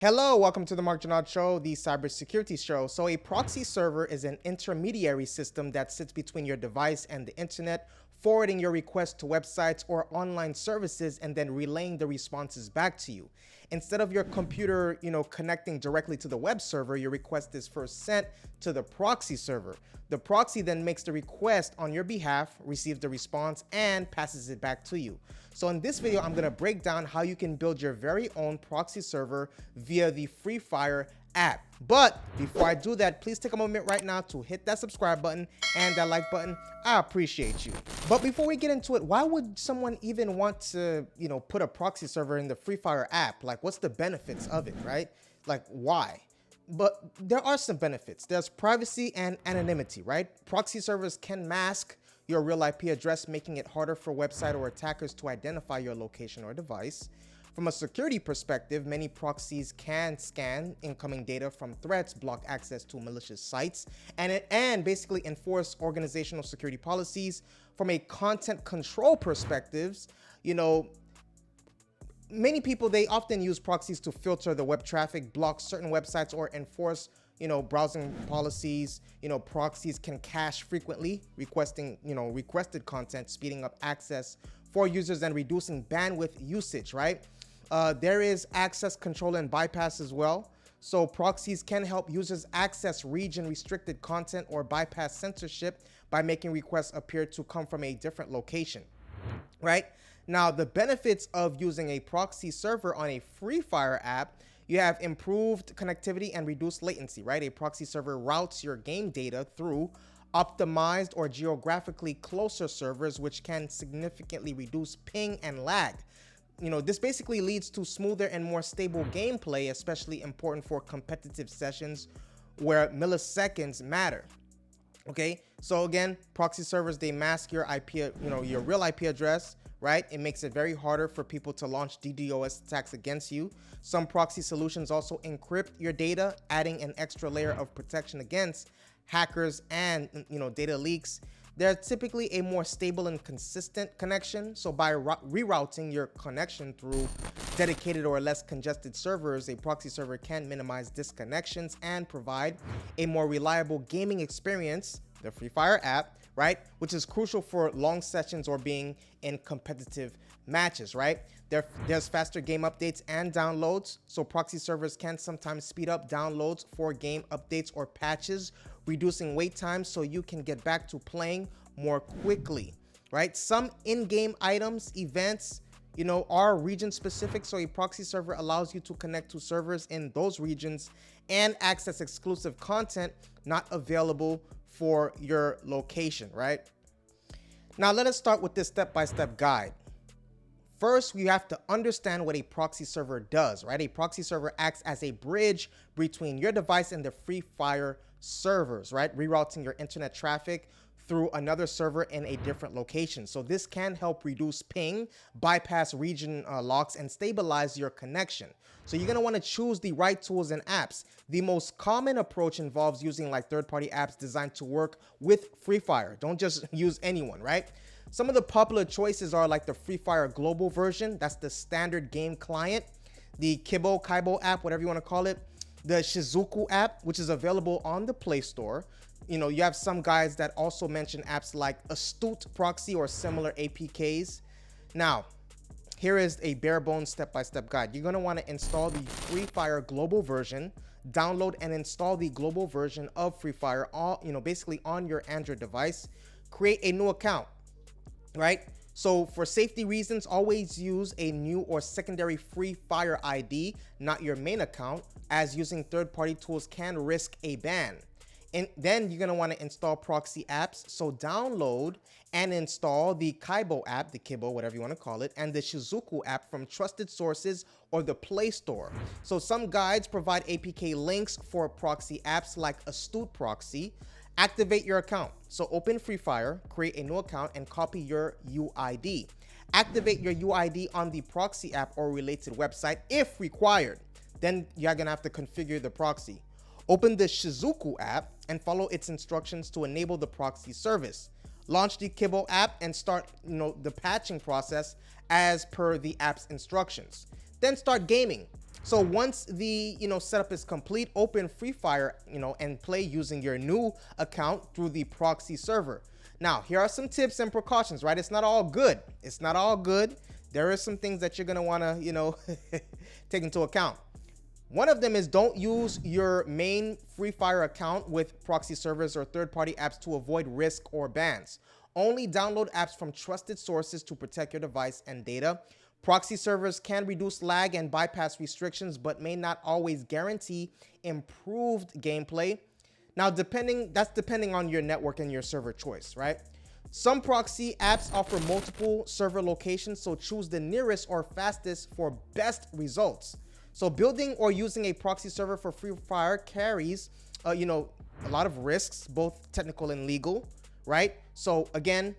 Hello, welcome to the Mark Janad Show, the cybersecurity show. So a proxy server is an intermediary system that sits between your device and the internet, forwarding your requests to websites or online services and then relaying the responses back to you. Instead of your computer, connecting directly to the web server, your request is first sent to the proxy server. The proxy then makes the request on your behalf, receives the response, and passes it back to you. So in this video, I'm going to break down how you can build your very own proxy server via the Free Fire app. But before I do that, please take a moment right now to hit that subscribe button and that like button. I appreciate you. But before we get into it, why would someone even want to, put a proxy server in the Free Fire app? Like, what's the benefits of it, right? Like, why? But there are some benefits. There's privacy and anonymity, right? Proxy servers can mask your real IP address, making it harder for website or attackers to identify your location or device. From a security perspective, many proxies can scan incoming data from threats, block access to malicious sites, and basically enforce organizational security policies. From a content control perspectives, many people, they often use proxies to filter the web traffic, block certain websites, or enforce browsing policies. Proxies can cache frequently requested content, speeding up access for users and reducing bandwidth usage, right? There is access control and bypass as well. So proxies can help users access region restricted content or bypass censorship by making requests appear to come from a different location, right? Now, the benefits of using a proxy server on a Free Fire app: you have improved connectivity and reduced latency, right? A proxy server routes your game data through optimized or geographically closer servers, which can significantly reduce ping and lag. This basically leads to smoother and more stable gameplay, especially important for competitive sessions where milliseconds matter. Okay, so again, proxy servers, they mask your IP, your real IP address, right? It makes it very harder for people to launch DDoS attacks against you. Some proxy solutions also encrypt your data, adding an extra layer of protection against hackers and data leaks. They're typically a more stable and consistent connection. So by rerouting your connection through dedicated or less congested servers, a proxy server can minimize disconnections and provide a more reliable gaming experience, the Free Fire app, right? Which is crucial for long sessions or being in competitive matches, right? There's faster game updates and downloads. So proxy servers can sometimes speed up downloads for game updates or patches, reducing wait times so you can get back to playing more quickly, right? Some in-game items, events, are region specific. So a proxy server allows you to connect to servers in those regions and access exclusive content not available for your location, right? Now let us start with this step-by-step guide. First, we have to understand what a proxy server does, right? A proxy server acts as a bridge between your device and the Free Fire servers, right? Rerouting your internet traffic through another server in a different location. So this can help reduce ping, bypass region locks, and stabilize your connection. So you're gonna wanna choose the right tools and apps. The most common approach involves using like third-party apps designed to work with Free Fire. Don't just use anyone, right? Some of the popular choices are like the Free Fire global version, that's the standard game client, the Kaibo app, whatever you want to call it, the Shizuku app, which is available on the Play Store. You have some guides that also mention apps like Astute Proxy or similar APKs. Now, here is a bare bones step-by-step guide. You're going to want to install the Free Fire global version, download and install the global version of Free Fire, basically on your Android device. Create a new account, right? So for safety reasons, always use a new or secondary Free Fire ID, not your main account, as using third-party tools can risk a ban. And then you're going to want to install proxy apps. So download and install the Kaibo app, the Kaibo, whatever you want to call it, and the Shizuku app from trusted sources or the Play Store. So some guides provide APK links for proxy apps like Astute Proxy. Activate your account. So open Free Fire, create a new account, and copy your UID. Activate your UID on the proxy app or related website if required. Then you're going to have to configure the proxy. Open the Shizuku app and follow its instructions to enable the proxy service. Launch the Kaibo app and start the patching process as per the app's instructions. Then start gaming. So once the setup is complete, open Free Fire and play using your new account through the proxy server. Now here are some tips and precautions, right? It's not all good. It's not all good. There are some things that you're gonna wanna take into account. One of them is don't use your main Free Fire account with proxy servers or third-party apps to avoid risk or bans. Only download apps from trusted sources to protect your device and data. Proxy servers can reduce lag and bypass restrictions, but may not always guarantee improved gameplay. Now, that's depending on your network and your server choice, right? Some proxy apps offer multiple server locations, so choose the nearest or fastest for best results. So building or using a proxy server for Free Fire carries, a lot of risks, both technical and legal, right? So again,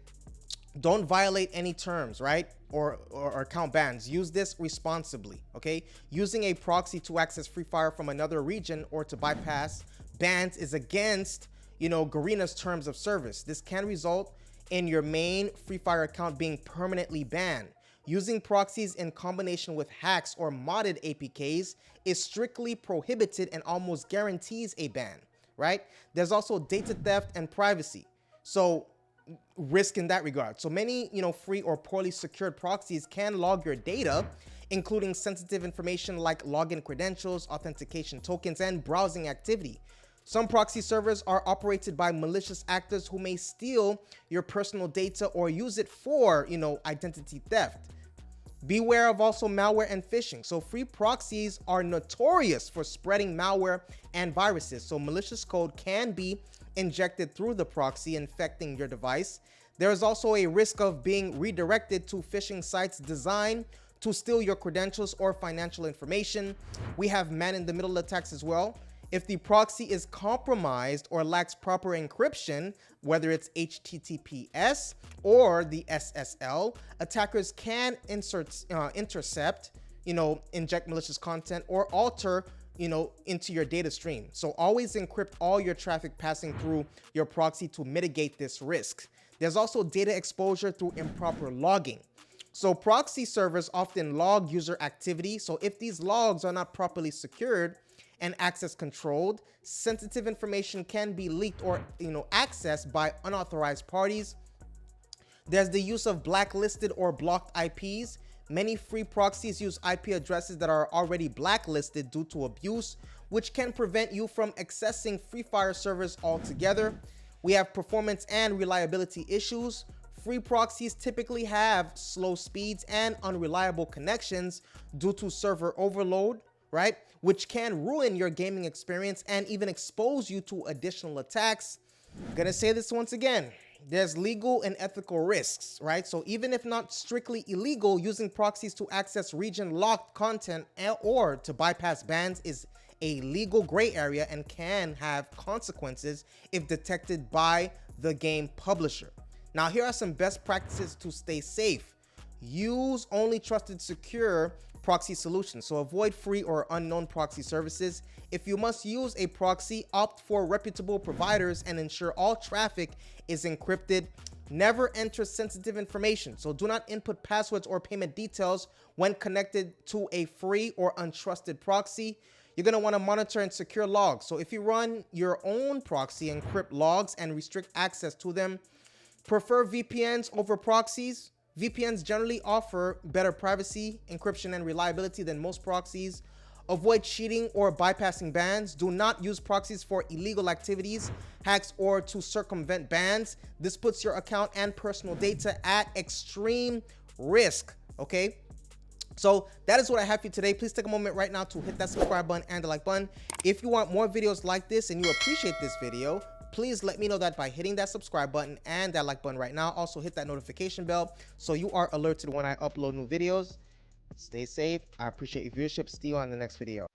don't violate any terms, right? Or account bans. Use this responsibly, okay? Using a proxy to access Free Fire from another region or to bypass bans is against, Garena's terms of service. This can result in your main Free Fire account being permanently banned. Using proxies in combination with hacks or modded APKs is strictly prohibited and almost guarantees a ban, right? There's also data theft and privacy. So risk in that regard. So many, free or poorly secured proxies can log your data, including sensitive information like login credentials, authentication tokens, and browsing activity. Some proxy servers are operated by malicious actors who may steal your personal data or use it for, identity theft. Beware of also malware and phishing. So free proxies are notorious for spreading malware and viruses. So malicious code can be injected through the proxy, infecting your device. There is also a risk of being redirected to phishing sites designed to steal your credentials or financial information. We have man-in-the-middle attacks as well. If the proxy is compromised or lacks proper encryption, whether it's HTTPS or the SSL, attackers can intercept, inject malicious content or alter, into your data stream. So always encrypt all your traffic passing through your proxy to mitigate this risk. There's also data exposure through improper logging. So proxy servers often log user activity. So if these logs are not properly secured and access controlled, sensitive information can be leaked or accessed by unauthorized parties. There's the use of blacklisted or blocked IPs. Many free proxies use IP addresses that are already blacklisted due to abuse, which can prevent you from accessing Free Fire servers altogether. We have performance and reliability issues. Free proxies typically have slow speeds and unreliable connections due to server overload, right? Which can ruin your gaming experience and even expose you to additional attacks. I'm gonna say this once again. There's legal and ethical risks, right? So even if not strictly illegal, using proxies to access region-locked content or to bypass bans is a legal gray area and can have consequences if detected by the game publisher. Now, here are some best practices to stay safe. Use only trusted, secure proxy solutions. So avoid free or unknown proxy services. If you must use a proxy, opt for reputable providers and ensure all traffic is encrypted. Never enter sensitive information. So do not input passwords or payment details when connected to a free or untrusted proxy. You're going to want to monitor and secure logs. So if you run your own proxy, encrypt logs and restrict access to them. Prefer VPNs over proxies. VPNs generally offer better privacy, encryption, and reliability than most proxies. Avoid cheating or bypassing bans. Do not use proxies for illegal activities, hacks, or to circumvent bans. This puts your account and personal data at extreme risk, okay? So that is what I have for you today. Please take a moment right now to hit that subscribe button and the like button. If you want more videos like this and you appreciate this video, please let me know that by hitting that subscribe button and that like button right now. Also hit that notification bell so you are alerted when I upload new videos. Stay safe. I appreciate your viewership. See you on the next video.